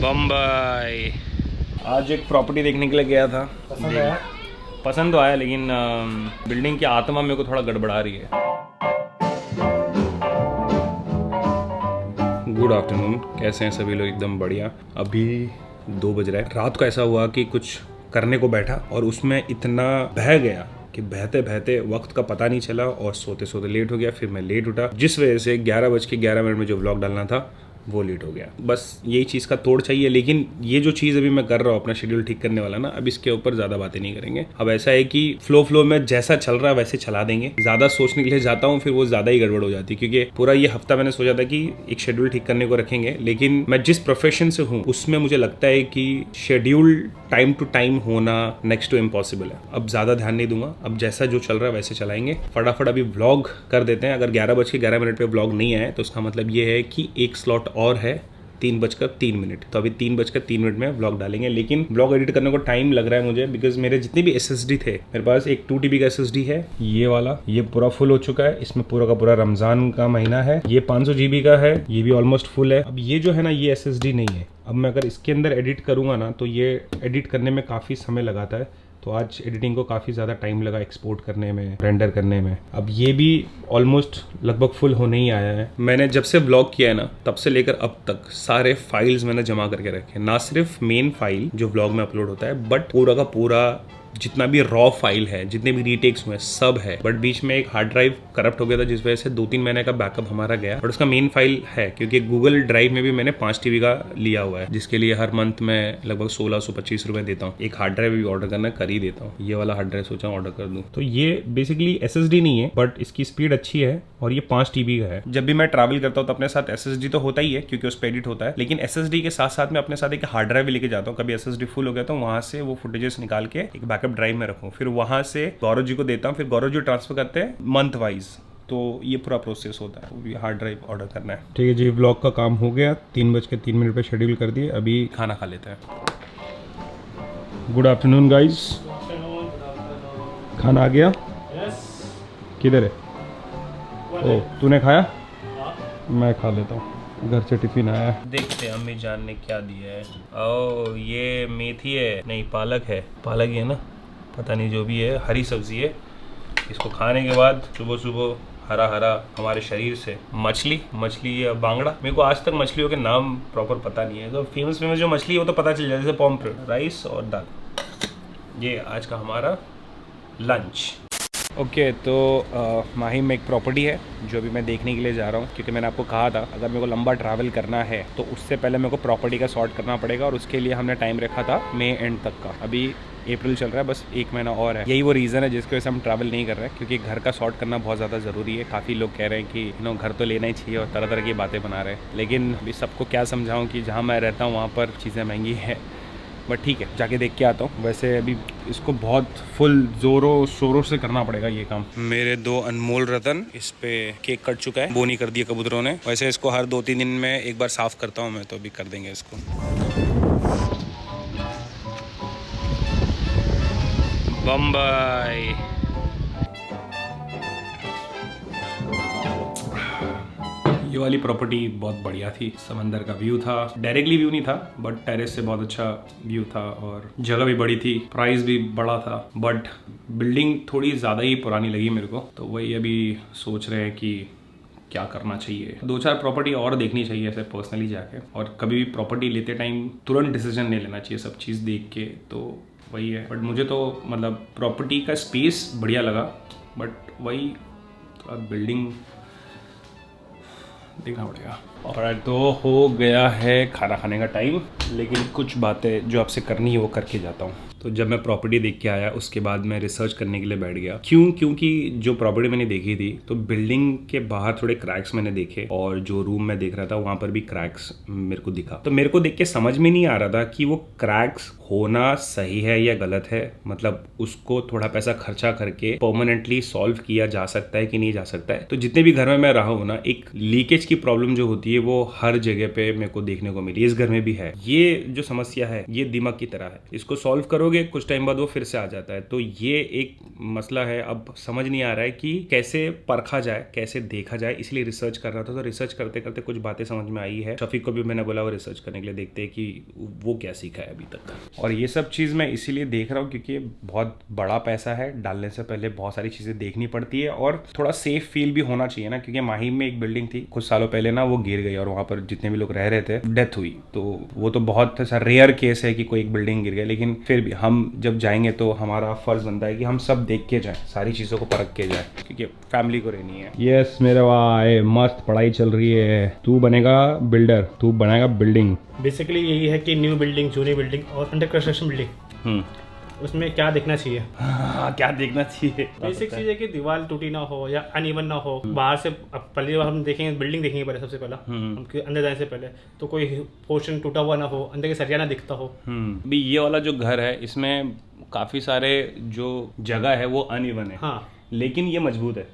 बम्बई। आज एक प्रॉपर्टी देखने के लिए गया था। पसंद तो आया, लेकिन बिल्डिंग की आत्मा मेरे को थोड़ा गड़बड़ा रही है। गुड आफ्टरनून, कैसे हैं सभी लोग? एकदम बढ़िया। अभी 2 बज रहा है। रात को ऐसा हुआ कि कुछ करने को बैठा और उसमें इतना बह गया कि बहते बहते वक्त का पता नहीं चला और सोते सोते लेट हो गया। फिर मैं लेट उठा, जिस वजह से 11:11 में जो व्लॉग डालना था वो लेट हो गया। बस यही चीज़ का तोड़ चाहिए। लेकिन ये जो चीज़ अभी मैं कर रहा हूँ अपना शेड्यूल ठीक करने वाला ना, अब इसके ऊपर ज़्यादा बातें नहीं करेंगे। अब ऐसा है कि फ्लो में जैसा चल रहा है वैसे चला देंगे। ज़्यादा सोचने के लिए जाता हूँ फिर वो ज़्यादा ही गड़बड़ हो जाती है, क्योंकि पूरा ये हफ्ता मैंने सोचा था कि एक शेड्यूल ठीक करने को रखेंगे, लेकिन मैं जिस प्रोफेशन से हूँ उसमें मुझे लगता है कि शेड्यूल टाइम टू टाइम होना नेक्स्ट टू इम्पॉसिबल है। अब ज़्यादा ध्यान नहीं दूंगा, अब जैसा जो चल रहा है वैसे चलाएंगे। फटाफट अभी व्लॉग कर देते हैं। अगर 11:11 पे व्लॉग नहीं आए तो उसका मतलब ये है कि एक स्लॉट और है 3:03। तो अभी 3:03 में व्लॉग डालेंगे। लेकिन व्लॉग एडिट करने को टाइम लग रहा है मुझे, बिकॉज मेरे जितने भी SSD थे, मेरे पास एक 2 TB का SSD है, ये वाला, ये पूरा फुल हो चुका है। इसमें पूरा का पूरा रमजान का महीना है। ये 500 GB का है, ये भी ऑलमोस्ट फुल है। अब ये जो है ना, ये SSD नहीं है। अब मैं अगर इसके अंदर एडिट करूंगा ना तो ये एडिट करने में काफ़ी समय लगाता है। तो आज एडिटिंग को काफ़ी ज़्यादा टाइम लगा, एक्सपोर्ट करने में, रेंडर करने में। अब ये भी ऑलमोस्ट लगभग फुल होने ही आया है। मैंने जब से व्लॉग किया है ना, तब से लेकर अब तक सारे फाइल्स मैंने जमा करके रखे हैं। ना सिर्फ मेन फाइल जो व्लॉग में अपलोड होता है, बट पूरा का पूरा जितना भी रॉ फाइल है, जितने भी रीटेक्स हुए सब है। बट बीच में एक हार्ड ड्राइव करप्ट हो गया था, जिस वजह से 2-3 महीने का बैकअप हमारा गया। बट उसका मेन फाइल है, क्योंकि गूगल ड्राइव में भी मैंने 5 TB का लिया हुआ है, जिसके लिए हर मंथ में लगभग 1625 रुपए देता हूँ। एक हार्ड ड्राइव भी ऑर्डर करना कर ही देता हूँ। ये वाला हार्ड ड्राइव सोचा ऑर्डर कर दूँ। तो ये बेसिकली SSD नहीं है, बट इसकी स्पीड अच्छी है और ये 5 TB का है। जब भी मैं ट्रैवल करता हूँ तो अपने साथ SSD तो होता ही है, क्योंकि उस पर एडिट होता है, लेकिन SSD के साथ साथ में अपने साथ एक हार्ड ड्राइव भी लेके जाता हूँ। कभी SSD फुल हो गया तो वहां से वो फुटेजेस निकाल के एक बैकअप ड्राइव में रखूँ, फिर वहां से गौरव जी को देता हूँ, फिर गौरव जी ट्रांसफर करते हैं मंथ वाइज। तो ये पूरा प्रोसेस होता है। वो हार्ड ड्राइव ऑर्डर करना है। ठीक है जी, व्लॉग का काम हो गया। 3:03 पे शेड्यूल कर दिए। अभी खाना खा लेते हैं। Good afternoon guys. खाना आ गया? किधर है? ओ, तूने खाया? मैं खा लेता हूँ, घर से टिफिन आया है। देखते हैं अम्मी जान ने क्या दिया है। ओ, ये मेथी है, नहीं पालक है। पालक ही है ना, पता नहीं, जो भी है, हरी सब्जी है। इसको खाने के बाद सुबह सुबह हरा हरा हमारे शरीर से मछली या बांगड़ा, मेरे को आज तक मछलियों के नाम प्रॉपर पता नहीं है। तो फेमस जो मछली है वो तो पता चल जाए, जैसे पॉम्फ्रेट, राइस और दाल। ये आज का हमारा लंच। ओके, तो माहिम में एक प्रॉपर्टी है जो अभी मैं देखने के लिए जा रहा हूँ, क्योंकि मैंने आपको कहा था अगर मेरे को लंबा ट्रैवल करना है तो उससे पहले मेरे को प्रॉपर्टी का सॉर्ट करना पड़ेगा, और उसके लिए हमने टाइम रखा था मई एंड तक का। अभी अप्रैल चल रहा है, बस 1 महीना और है। यही वो रीज़न है जिसकी वजह से हम ट्रैवल नहीं कर रहे हैं, क्योंकि घर का सॉर्ट करना बहुत ज़्यादा ज़रूरी है। काफ़ी लोग कह रहे हैं कि घर तो लेना ही चाहिए, और तरह तरह की बातें बना रहे हैं। लेकिन अभी सबको क्या समझाऊँ कि जहाँ मैं रहता हूँ वहाँ पर चीज़ें महंगी हैं। बट ठीक है, जाके देख के आता हूँ। वैसे अभी इसको बहुत फुल ज़ोरों शोरों से करना पड़ेगा ये काम। मेरे 2 अनमोल रतन, इस पे केक कट चुका है, बोनी कर दिया कबूतरों ने। वैसे इसको हर 2-3 दिन में एक बार साफ़ करता हूँ मैं, तो अभी कर देंगे इसको। बम्बई। ये वाली प्रॉपर्टी बहुत बढ़िया थी। समंदर का व्यू था, डायरेक्टली व्यू नहीं था, बट टेरेस से बहुत अच्छा व्यू था, और जगह भी बड़ी थी, प्राइस भी बड़ा था। बट बिल्डिंग थोड़ी ज़्यादा ही पुरानी लगी मेरे को, तो वही अभी सोच रहे हैं कि क्या करना चाहिए। 2-4 प्रॉपर्टी और देखनी चाहिए ऐसे पर्सनली जाके, और कभी भी प्रॉपर्टी लेते टाइम तुरंत डिसीजन नहीं लेना चाहिए, सब चीज़ देख के। तो वही है। बट मुझे तो मतलब प्रॉपर्टी का स्पेस बढ़िया लगा, बट वही थोड़ा बिल्डिंग देखना पड़ेगा। और तो हो गया है खाना खाने का टाइम, लेकिन कुछ बातें जो आपसे करनी है वो करके जाता हूँ। तो जब मैं प्रॉपर्टी देख के आया उसके बाद मैं रिसर्च करने के लिए बैठ गया। क्योंकि जो प्रॉपर्टी मैंने देखी थी तो बिल्डिंग के बाहर थोड़े क्रैक्स मैंने देखे, और जो रूम में देख रहा था वहां पर भी क्रैक्स मेरे को दिखा। तो मेरे को देख के समझ में नहीं आ रहा था कि वो क्रैक्स होना सही है या गलत है। मतलब उसको थोड़ा पैसा खर्चा करके परमानेंटली सॉल्व किया जा सकता है कि नहीं जा सकता है। तो जितने भी घर में मैं रहा हूँ ना, एक लीकेज की प्रॉब्लम जो होती है वो हर जगह पे मेरे को देखने को मिली। इस घर में भी है। ये जो समस्या है ये दिमाग की तरह है, इसको सॉल्व करो करोगे कुछ टाइम बाद वो फिर से आ जाता है। तो ये एक मसला है, अब समझ नहीं आ रहा है कि कैसे परखा जाए, कैसे देखा जाए, इसलिए रिसर्च कर रहा था। तो रिसर्च करते करते कुछ बातें समझ में आई है। शफीक को भी मैंने बोला वो रिसर्च करने के लिए, देखते हैं कि वो क्या सीखा है अभी तक। और ये सब चीज़ मैं इसीलिए देख रहा हूँ क्योंकि बहुत बड़ा पैसा है, डालने से पहले बहुत सारी चीज़ें देखनी पड़ती है और थोड़ा सेफ फील भी होना चाहिए ना, क्योंकि माहिम में एक बिल्डिंग थी कुछ सालों पहले ना, वो गिर गई और वहाँ पर जितने भी लोग रह रहे थे डेथ हुई। तो वो तो बहुत ऐसा रेयर केस है कि कोई एक बिल्डिंग गिर गई, लेकिन फिर भी हम जब जाएंगे तो हमारा फर्ज बनता है कि हम सब देख के जाएं, सारी चीज़ों को परख के जाएं, क्योंकि फैमिली को रहनी है। यस मेरे भाई, मस्त पढ़ाई चल रही है। तू बनेगा बिल्डर, तू बनाएगा बिल्डिंग। बेसिकली यही है कि न्यू बिल्डिंग, जूनी बिल्डिंग और अंडर कंस्ट्रक्शन बिल्डिंग, उसमें क्या देखना चाहिए? क्या देखना चाहिए? बेसिक चीज़ है कि दीवार टूटी ना हो या अनइवन ना हो। बाहर से अब पहले बार हम देखेंगे, बिल्डिंग देखेंगे पहले, सबसे पहला हम अंदर जाने से पहले, तो कोई पोर्शन टूटा हुआ ना हो, अंदर के सरिया ना दिखता हो। भी ये वाला जो घर है इसमें काफी सारे जो जगह है वो अनइवन है। हाँ, लेकिन ये मजबूत है,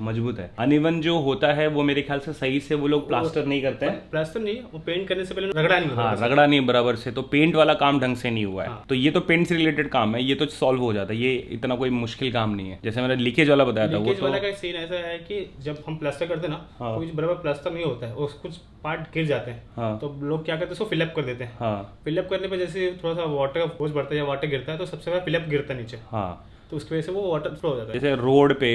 मजबूत है। अनइवन जो होता है वो मेरे ख्याल से सही से वो लोग प्लास्टर नहीं करते हैं। प्लास्टर नहीं, वो पेंट करने से पहले रगड़ा नहीं, हाँ रगड़ा नहीं बराबर से, तो पेंट वाला काम ढंग से नहीं हुआ है। तो ये तो पेंट से रिलेटेड काम है, ये तो सॉल्व हो जाता है, ये इतना कोई मुश्किल काम नहीं है। जैसे मैंने लीकेज वाला बताया था, लीकेज वाला का सीन ऐसा है कि जब हम प्लास्टर करते हैं ना, कोई बराबर प्लास्टर नहीं होता है, कुछ पार्ट गिर जाते हैं, तो लोग क्या करते हैं, उसको फिलअप कर देते हैं। फिलअप करने पर जैसे थोड़ा सा वाटर का फोर्स बढ़ता है या वाटर गिरता है, तो सबसे पहले फिलअप गिरता है नीचे, तो उसकी वजह से वो वाटर फ्लो हो जाता है। जैसे रोड पे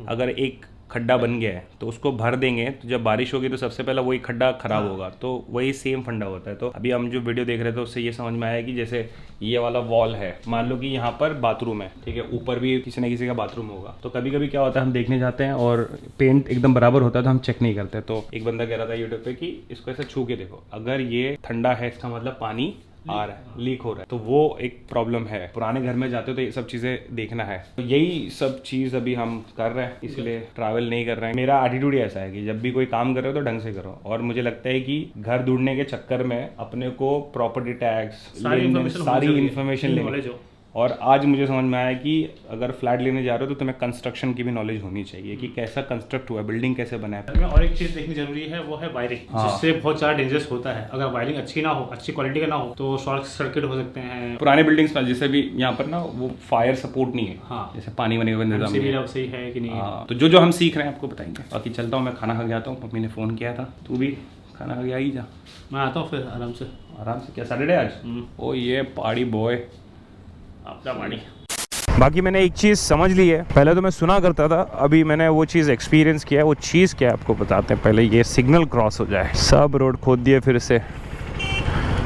अगर एक खड्डा बन गया है तो उसको भर देंगे, तो जब बारिश होगी तो सबसे पहला वही खड्डा खराब होगा। तो वही सेम फंडा होता है। तो अभी हम जो वीडियो देख रहे थे उससे ये समझ में आया कि जैसे ये वाला वॉल है, मान लो कि यहाँ पर बाथरूम है, ठीक है, ऊपर भी किसी न किसी का बाथरूम होगा। तो कभी कभी क्या होता है, हम देखने जाते हैं और पेंट एकदम बराबर होता है तो हम चेक नहीं करते। तो एक बंदा कह रहा था यूट्यूब पे कि इसको ऐसे छू के देखो, अगर ये ठंडा है इसका मतलब पानी आ रहा है, लीक हो रहा है, तो वो एक प्रॉब्लम है। पुराने घर में जाते हो तो ये सब चीजें देखना है। तो यही सब चीज अभी हम कर रहे हैं, इसलिए ट्रैवल नहीं कर रहे हैं। मेरा एटीट्यूड ऐसा है कि जब भी कोई काम कर रहे हो तो ढंग से करो। और मुझे लगता है कि घर ढूंढने के चक्कर में अपने को प्रॉपर्टी टैक्स, सारी इन्फॉर्मेशन लेनी। और आज मुझे समझ में आया कि अगर फ्लैट लेने जा रहे हो तो तुम्हें कंस्ट्रक्शन की भी नॉलेज होनी चाहिए कि कैसा कंस्ट्रक्ट हुआ है, बिल्डिंग कैसे बना है। और एक चीज़ देखनी जरूरी है, वो है वायरिंग, जिससे बहुत ज़्यादा डेंजरस होता है। अगर वायरिंग अच्छी ना हो, अच्छी क्वालिटी का ना हो, तो शॉर्ट सर्किट हो सकते हैं। पुराने बिल्डिंग्स में जैसे भी यहाँ पर ना वो फायर सपोर्ट नहीं है, जैसे पानी वानी का निजाम सही है कि नहीं। तो जो हम सीख रहे हैं आपको बताएंगे। बाकी चलता हूँ, मैं खाना खा के आता हूँ। मम्मी ने फ़ोन किया था, तू भी खाना खा के आ ही जा। मैं आता हूँ फिर आराम से। क्या सैटरडे आज? ओ ये पार्टी बॉय, आपका पार्टी। बाकी मैंने एक चीज़ समझ ली है, पहले तो मैं सुना करता था, अभी मैंने वो चीज़ एक्सपीरियंस किया है। वो चीज़ क्या है आपको बताते हैं। पहले ये सिग्नल क्रॉस हो जाए, सब रोड खोद दिए, फिर से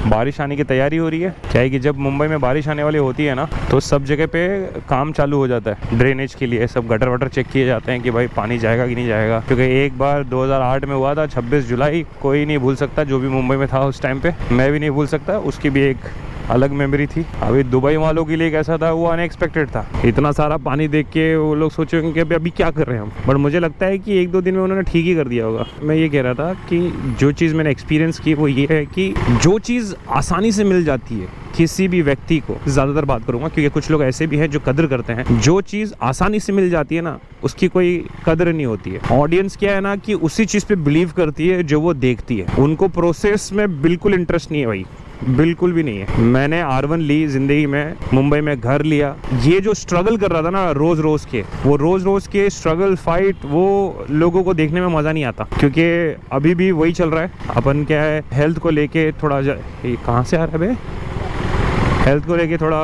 बारिश आने की तैयारी हो रही है। क्या है कि जब मुंबई में बारिश आने वाली होती है ना, तो सब जगह पे काम चालू हो जाता है ड्रेनेज के लिए। सब गटर वटर चेक किए जाते हैं कि भाई पानी जाएगा कि नहीं जाएगा। क्योंकि एक बार 2008 में हुआ था, 26 जुलाई, कोई नहीं भूल सकता, जो भी मुंबई में था उस टाइम पे, मैं भी नहीं भूल सकता। उसकी भी एक अलग मेमोरी थी। अभी दुबई वालों के लिए कैसा था, वो अनएक्सपेक्टेड था। इतना सारा पानी देख के वो लोग सोचेंगे कि अभी क्या कर रहे हैं हम, बट मुझे लगता है कि 1-2 दिन में उन्होंने ठीक ही कर दिया होगा। मैं ये कह रहा था कि जो चीज़ मैंने एक्सपीरियंस की वो ये है कि जो चीज़ आसानी से मिल जाती है किसी भी व्यक्ति को, ज़्यादातर बात करूंगा क्योंकि कुछ लोग ऐसे भी हैं जो कदर करते हैं, जो चीज़ आसानी से मिल जाती है ना, उसकी कोई कदर नहीं होती है। ऑडियंस क्या है ना कि उसी चीज़ पे बिलीव करती है जो वो देखती है। उनको प्रोसेस में बिल्कुल इंटरेस्ट नहीं है भाई, बिल्कुल भी नहीं है। मैंने R1 ली जिंदगी में, मुंबई में घर लिया। ये जो स्ट्रगल कर रहा था ना रोज रोज के स्ट्रगल फाइट, वो लोगों को देखने में मज़ा नहीं आता। क्योंकि अभी भी वही चल रहा है। अपन क्या है, हेल्थ को लेके थोड़ा, कहाँ से आ रहा है बे, हेल्थ को लेके थोड़ा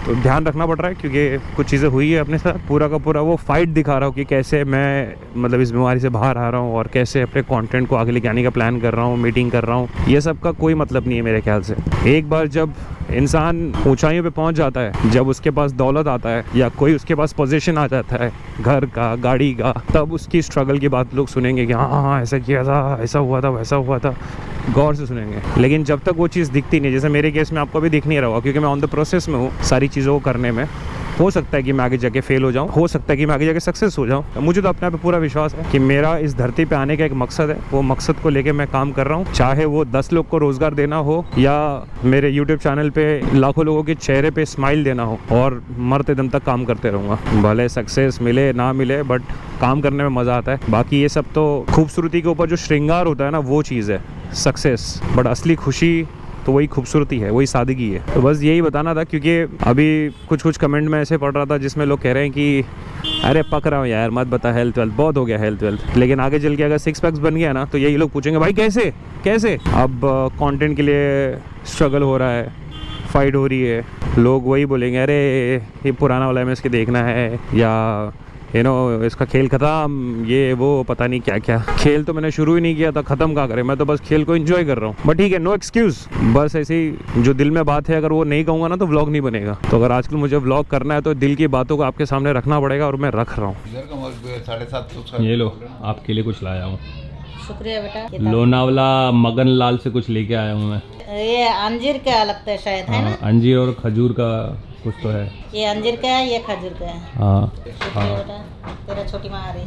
तो ध्यान रखना पड़ रहा है, क्योंकि कुछ चीज़ें हुई है अपने साथ। पूरा का पूरा वो फाइट दिखा रहा हूँ कि कैसे मैं मतलब इस बीमारी से बाहर आ रहा हूँ और कैसे अपने कंटेंट को आगे लेके आने का प्लान कर रहा हूँ, मीटिंग कर रहा हूँ। ये सब का कोई मतलब नहीं है मेरे ख्याल से। एक बार जब इंसान ऊंचाइयों पे पहुंच जाता है, जब उसके पास दौलत आता है या कोई उसके पास पोजीशन आ जाता है, घर का, गाड़ी का, तब उसकी स्ट्रगल की बात लोग सुनेंगे कि हाँ ऐसा किया था, ऐसा हुआ था, वैसा हुआ था, गौर से सुनेंगे। लेकिन जब तक वो चीज़ दिखती नहीं, जैसे मेरे केस में आपको अभी दिख नहीं रहा होगा क्योंकि मैं ऑन द प्रोसेस में हूँ सारी चीज़ों को करने में। हो सकता है कि मैं आगे जाके फेल हो जाऊं, हो सकता है कि मैं आगे जाके सक्सेस हो जाऊं। मुझे तो अपने आप पे पूरा विश्वास है कि मेरा इस धरती पे आने का एक मकसद है। वो मकसद को लेके मैं काम कर रहा हूं, चाहे वो 10 लोग को रोजगार देना हो या मेरे यूट्यूब चैनल पे लाखों लोगों के चेहरे पे स्माइल देना हो, और मरते दम तक काम करते रहूँगा। भले सक्सेस मिले ना मिले, बट काम करने में मज़ा आता है। बाकी ये सब तो खूबसूरती के ऊपर जो श्रृंगार होता है ना, वो चीज़ है सक्सेस। बट असली खुशी तो वही खूबसूरती है, वही सादगी है। तो बस यही बताना था, क्योंकि अभी कुछ कमेंट में ऐसे पढ़ रहा था जिसमें लोग कह रहे हैं कि अरे पक रहा हूँ यार, मत बता, हेल्थ वेल्थ बहुत हो गया हेल्थ वेल्थ। लेकिन आगे चल के अगर 6 पैक्स बन गया ना, तो यही लोग पूछेंगे भाई कैसे कैसे। अब कंटेंट के लिए स्ट्रगल हो रहा है, फाइट हो रही है, लोग वही बोलेंगे अरे ये पुराना वाला में इसके देखना है, या इसका खेल ख़त्म, ये वो पता नहीं क्या क्या। खेल तो मैंने शुरू ही नहीं किया था, ख़त्म क्या करें, मैं तो बस खेल को एंजॉय कर रहा हूँ। बट ठीक है, नो एक्सक्यूज़, बस ऐसे ही जो दिल में बात है अगर वो नहीं कहूँगा ना तो व्लॉग नहीं बनेगा। तो अगर आजकल मुझे व्लॉग करना है तो दिल की बातों को आपके सामने रखना पड़ेगा, और मैं रख रहा हूँ। 750 ये लो, आपके लिए कुछ लाया हूँ। शुक्रिया बेटा। लोनावला मगन लाल से कुछ लेके आया हूँ मैं। ये अंजीर का लगता है शायद, है ना? अंजीर और खजूर का कुछ तो है। ये अंजीर का है, ये खजूर का है। हाँ शुक्रिया बेटा, तेरा छोटी माँ आ रही।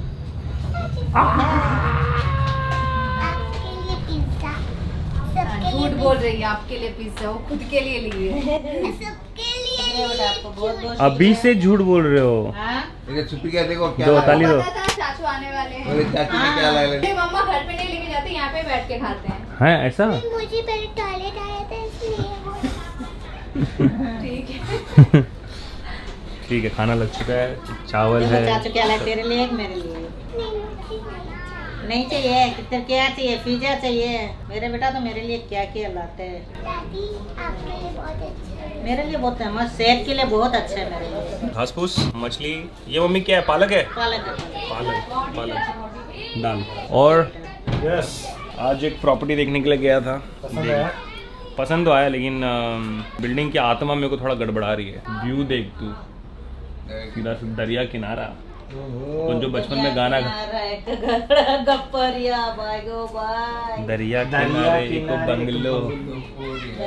झूठ बोल रही है, आपके लिए पिज्जा, वो खुद के लिए लिए है। शुक्रिया बेटा, आपको बहुत बहुत अभी से झूठ बोल रहे हो। हाँ? देखो क्या दो ताली दो। पता था चाचू आने वाले हैं। चाची ने क्या लाया? मेरी मम्मा घर पे नहीं लेके जाती, यहाँ पे बैठ के खाते हैं। है ऐसा? मुझे पहले टॉयलेट आया था इसलिए ठीक है। ठीक है, खाना लग चुका है, चावल देखो है। चाचू क्या लाए, तेरे लिए एक मेरे लिए? नहीं चाहिए, कितने क्या चाहिए? पिज्जा चाहिए? मेरे बेटा तो मेरे लिए क्या क्या लाते हैं। दादी आपके लिए बहुत अच्छा है। मेरे लिए बहुत है, मस्त, सेहत के लिए बहुत अच्छा है मेरे लिए। घास फूस, मछली, ये मम्मी क्या है, पालक है? पालक है। पालक दाल। और यस, आज एक प्रॉपर्टी देखने के लिए गया था। पसंद तो आया, लेकिन बिल्डिंग की आत्मा मेरे को थोड़ा गड़बड़ा रही है। व्यू देख तू, सीधा से दरिया किनारा, और जो बचपन में गाना गप्परिया बाय गो बाय, दरिया किनारे एक बंगलो,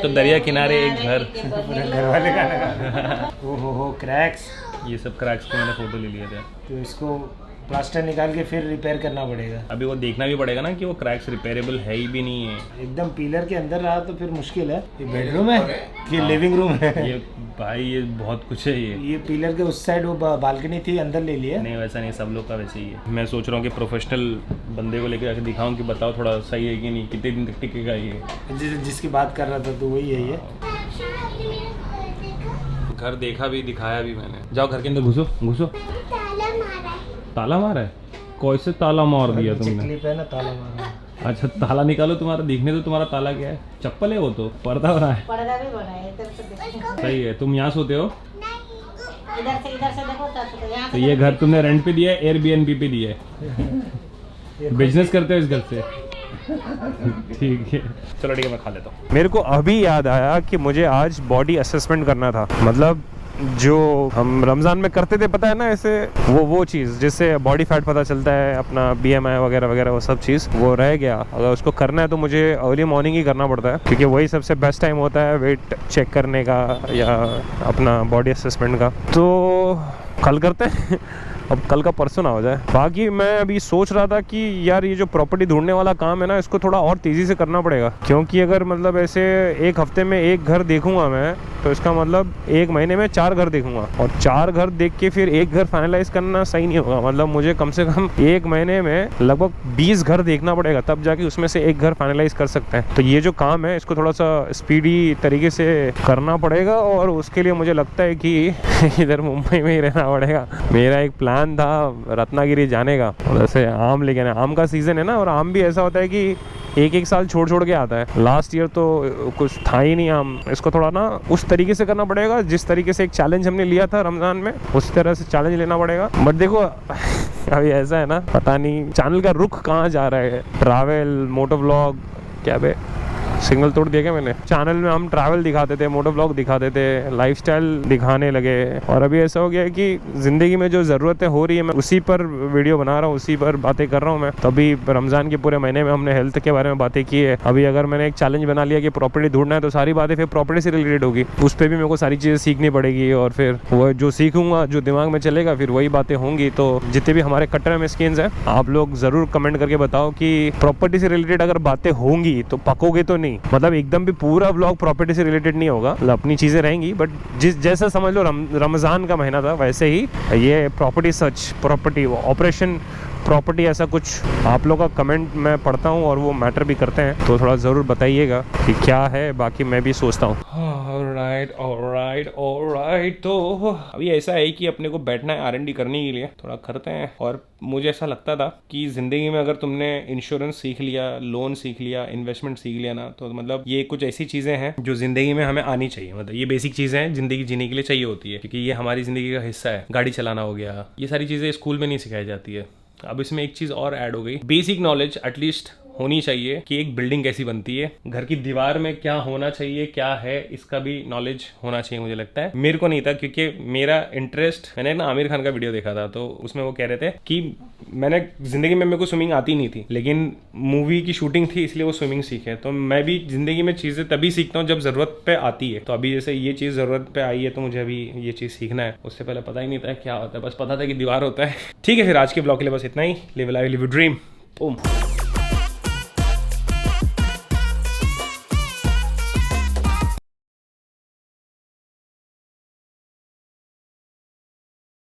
तो दरिया किनारे एक घर। घर वाले गाना। ओहो क्रैक्स। ये सब क्रैक्स को मैंने फोटो ले लिया था। तो इसको प्लास्टर निकाल के फिर रिपेयर करना पड़ेगा। अभी वो देखना भी पड़ेगा ना कि वो क्रैक्स रिपेयरेबल है ही भी नहीं है। एकदम पिलर के अंदर रहा तो फिर मुश्किल है। ये बेडरूम है कि लिविंग रूम है? ये भाई ये बहुत कुछ है। ये पिलर के उस साइड वो बालकनी थी, अंदर ले लिया। नहीं वैसा नहीं, सब लोग का वैसे ही है। मैं सोच रहा हूँ कि प्रोफेशनल बंदे को लेकर आके दिखाऊं कि बताओ थोड़ा सही है कि नहीं, कितने दिन तक टिकेगा ये। जिसकी बात कर रहा था तो वही है ये। घर देखा भी, दिखाया भी मैंने। जाओ घर के अंदर घुसो घुसो। ताला मारा है। ताला मारा है? कैसे ताला मार दिया तुमने? क्लिप है ना, ताला मारा। अच्छा ताला निकालो, तुम्हारा दिखने दो, तुम्हारा ताला क्या है? चप्पल है वो तो, पर्दा बना है। पर्दा भी बना है इधर से देखो। सही है। तुम यहाँ सोते हो? इधर से देखो चाचू को, यहाँ तो से ये घर तुमने रेंट पे दिया है, एयरबीएनबी पे दिया है? बिजनेस करते हो इस घर से? ठीक है, चलो ठीक है, मैं खा लेता हूँ। मेरे को अभी याद आया कि मुझे आज बॉडी असेसमेंट करना था। मतलब जो हम रमज़ान में करते थे, पता है ना, ऐसे वो चीज़ जिससे बॉडी फैट पता चलता है, अपना BMI वगैरह वगैरह, वो सब चीज़ वो रह गया। अगर उसको करना है तो मुझे अर्ली मॉर्निंग ही करना पड़ता है, क्योंकि वही सबसे बेस्ट टाइम होता है वेट चेक करने का या अपना बॉडी असेसमेंट का। तो कल करते हैं, अब कल का परसों ना हो जाए। बाकी मैं अभी सोच रहा था कि यार ये जो प्रॉपर्टी ढूंढने वाला काम है ना, इसको थोड़ा और तेज़ी से करना पड़ेगा, क्योंकि अगर मतलब ऐसे एक हफ्ते में एक घर देखूंगा मैं, तो इसका मतलब एक महीने में 4 घर देखूंगा, और 4 घर देख के फिर एक घर फाइनलाइज करना सही नहीं होगा। मतलब मुझे कम से कम एक महीने में लगभग 20 घर देखना पड़ेगा, तब जाके उसमें से एक घर फाइनलाइज कर सकते हैं। तो ये जो काम है इसको थोड़ा सा स्पीडी तरीके से करना पड़ेगा, और उसके लिए मुझे लगता है कि इधर मुंबई में ही रहना पड़ेगा। मेरा एक प्लान था रत्नागिरी जाने का, वैसे आम लेके आना, आम का सीज़न है ना, और आम भी ऐसा होता है कि एक साल छोड़ के आता है। लास्ट ईयर तो कुछ था ही नहीं आम। इसको थोड़ा ना उस तरीके से करना पड़ेगा, जिस तरीके से एक चैलेंज हमने लिया था रमज़ान में, उस तरह से चैलेंज लेना पड़ेगा। बट देखो अभी ऐसा है ना, पता नहीं चैनल का रुख कहाँ जा रहा है। ट्रैवल, मोटो व्लॉग, क्या बे सिग्नल तोड़ दिया क्या मैंने? चैनल में हम ट्रैवल दिखाते थे, मोटो व्लॉग दिखाते थे, लाइफस्टाइल दिखाने लगे, और अभी ऐसा हो गया है कि ज़िंदगी में जो ज़रूरतें हो रही है मैं उसी पर वीडियो बना रहा हूँ, उसी पर बातें कर रहा हूँ मैं। तभी रमज़ान के पूरे महीने में हमने हेल्थ के बारे में बातें की है। अभी अगर मैंने एक चैलेंज बना लिया कि प्रॉपर्टी ढूंढना है, तो सारी बातें फिर प्रॉपर्टी से रिलेटेड होगी, उस पर भी मेरे को सारी चीज़ें सीखनी पड़ेगी, और फिर वो जो सीखूंगा, जो दिमाग में चलेगा, फिर वही बातें होंगी। तो जितने भी हमारे कट्टर मिस्किन्स हैं, आप लोग ज़रूर कमेंट करके बताओ कि प्रॉपर्टी से रिलेटेड अगर बातें होंगी तो पकोगे तो नहीं। मतलब एकदम भी पूरा व्लॉग प्रॉपर्टी से रिलेटेड नहीं होगा, मतलब अपनी चीज़ें रहेंगी, बट जैसा समझ लो रमज़ान का महीना था, वैसे ही ये property search, property operation property ऐसा कुछ आप लोग का कमेंट मैं पढ़ता हूँ और वो मैटर भी करते हैं, तो थोड़ा ज़रूर बताइएगा कि क्या है। बाकी मैं भी सोचता हूँ। ऑलराइट। तो अभी ऐसा है कि अपने को बैठना है R&D करने के लिए, थोड़ा करते हैं। और मुझे ऐसा लगता था कि ज़िंदगी में अगर तुमने इंश्योरेंस सीख लिया, लोन सीख लिया, इन्वेस्टमेंट सीख लिया ना, तो मतलब ये कुछ ऐसी चीज़ें हैं जो ज़िंदगी में हमें आनी चाहिए। मतलब ये बेसिक चीज़ें हैं, ज़िंदगी जीने के लिए चाहिए होती है, क्योंकि ये हमारी ज़िंदगी का हिस्सा है। गाड़ी चलाना हो गया, ये सारी चीज़ें स्कूल में नहीं सिखाई जाती है। अब इसमें एक चीज़ और ऐड हो गई, बेसिक नॉलेज एटलीस्ट होनी चाहिए कि एक बिल्डिंग कैसी बनती है, घर की दीवार में क्या होना चाहिए, क्या है, इसका भी नॉलेज होना चाहिए। मुझे लगता है मेरे को नहीं था, क्योंकि मेरा इंटरेस्ट, मैंने ना आमिर खान का वीडियो देखा था, तो उसमें वो कह रहे थे कि मैंने ज़िंदगी में, मेरे को स्विमिंग आती नहीं थी, लेकिन मूवी की शूटिंग थी इसलिए वो स्विमिंग सीखे। तो मैं भी ज़िंदगी में चीज़ें तभी सीखता हूँ जब ज़रूरत पे आती है। तो अभी जैसे ये चीज़ ज़रूरत पे आई है, तो मुझे अभी ये चीज़ सीखना है। उससे पहले पता ही नहीं था क्या होता है, बस पता था कि दीवार होता है। ठीक है, फिर आज के ब्लॉग के लिए बस इतना ही। Live a life, live a dream.